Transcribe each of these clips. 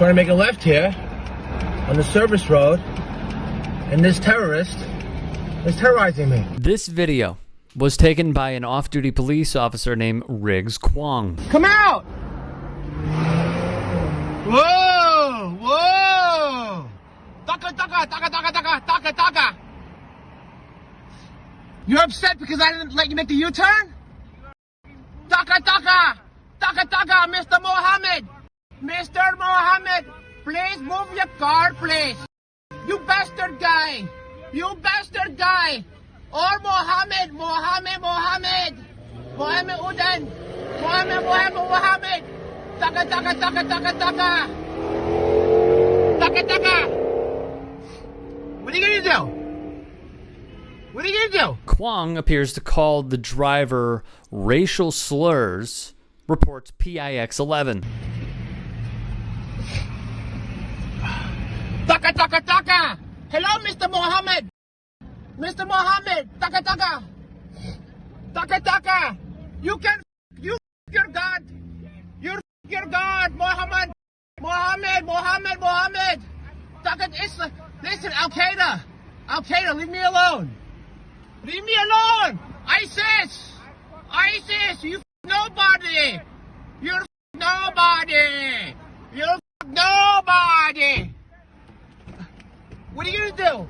trying to make a left here on the service road, and this terrorist is terrorizing me. This video was taken by an off-duty police officer named Riggs Kwong. Come out! Whoa! Whoa! Taka, taka, taka, taka, taka, taka, taka. You're upset because I didn't let you make the U-turn? Taka, taka, taka, taka, Mr. Mohammed. Mr. Mohammed, please move your car, please. You bastard guy. You bastard guy. Or Mohammed, Mohammed, Mohammed. Mohammed Udan. Mohammed, Mohammed, Mohammed. Taka, taka, taka, taka, taka. Taka, taka. What are you gonna do? What are you gonna do? Kwong appears to call the driver racial slurs, reports PIX 11. Taka, taka, taka. Hello, Mr. Mohammed. Mr. Mohammed, taka, taka. Taka, taka. You your God. You're your God, Mohammed. Mohammed, Mohammed, Mohammed. Taka, listen, Al-Qaeda. Al-Qaeda, leave me alone. Leave me alone. ISIS. ISIS, you nobody. You're nobody. You're nobody. What are you gonna do?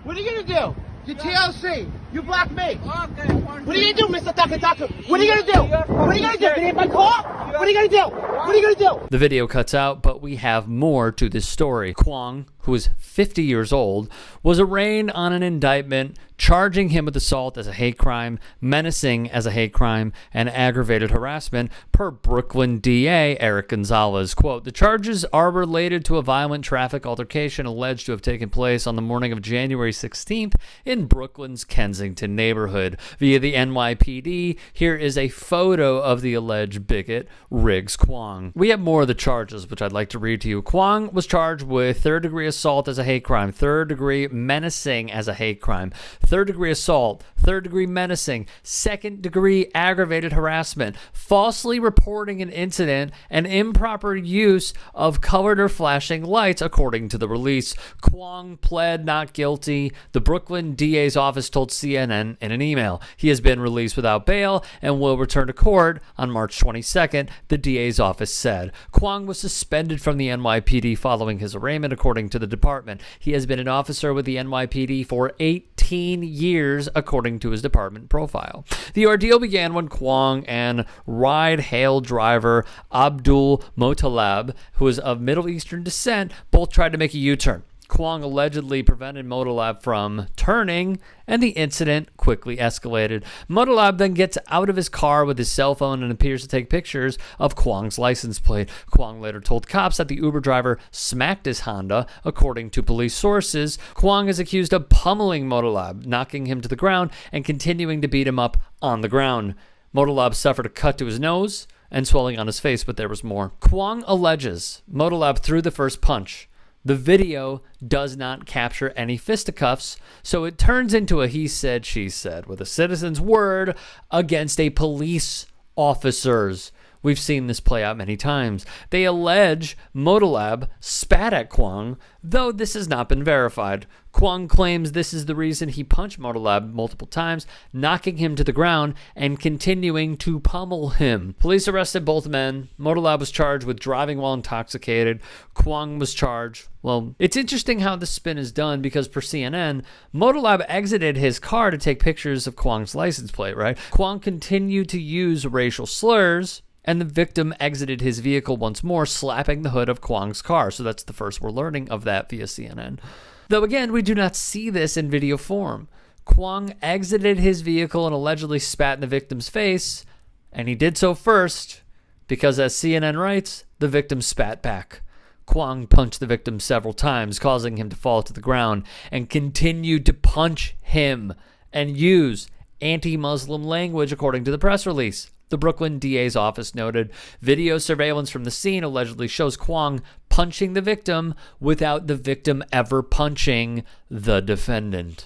What are you gonna do? You TLC. You block me. Okay. What are you gonna do, Mr. Taka Taka? What are you gonna do? What are you gonna do? Get in my car? What are you gonna do? What are you gonna do? The video cuts out, but we have more to this story. Kwong, who is 50 years old, was arraigned on an indictment charging him with assault as a hate crime, menacing as a hate crime, and aggravated harassment per Brooklyn DA Eric Gonzalez. Quote, the charges are related to a violent traffic altercation alleged to have taken place on the morning of January 16th in Brooklyn's Kensington neighborhood. Via the NYPD, here is a photo of the alleged bigot, Riggs Kwong. We have more of the charges, which I'd like to read to you. Kwong was charged with third-degree assault as a hate crime, third-degree menacing as a hate crime, third-degree assault, third-degree menacing, second-degree aggravated harassment, falsely reporting an incident, and improper use of colored or flashing lights, according to the release. Kwong pled not guilty. The Brooklyn DA's office told CNN in an email. He has been released without bail and will return to court on March 22nd, the DA's office said. Kwong was suspended from the NYPD following his arraignment, according to the department. He has been an officer with the NYPD for 18 years, according to his department profile. The ordeal began when Kwong and ride-hail driver Abdul Motalab, who is of Middle Eastern descent, both tried to make a U-turn. Kwong allegedly prevented Motalab from turning, and the incident quickly escalated. Motalab then gets out of his car with his cell phone and appears to take pictures of Kwong's license plate. Kwong later told cops that the Uber driver smacked his Honda, according to police sources. Kwong is accused of pummeling Motalab, knocking him to the ground, and continuing to beat him up on the ground. Motalab suffered a cut to his nose and swelling on his face, but there was more. Kwong alleges Motalab threw the first punch. The video does not capture any fisticuffs, so it turns into a he said, she said, with a citizen's word against a police officer's. We've seen this play out many times. They allege Motalab spat at Kwong, though this has not been verified. Kwong claims this is the reason he punched Motalab multiple times, knocking him to the ground and continuing to pummel him. Police arrested both men. Motalab was charged with driving while intoxicated. Kwong was charged. Well, it's interesting how the spin is done because per CNN, Motalab exited his car to take pictures of Kwong's license plate, right? Kwong continued to use racial slurs, and the victim exited his vehicle once more, slapping the hood of Kwong's car. So that's the first we're learning of that via CNN. Though again, we do not see this in video form. Kwong exited his vehicle and allegedly spat in the victim's face, and he did so first because, as CNN writes, the victim spat back. Kwong punched the victim several times, causing him to fall to the ground, and continued to punch him and use anti-Muslim language, according to the press release. The Brooklyn DA's office noted video surveillance from the scene allegedly shows Kwong punching the victim without the victim ever punching the defendant.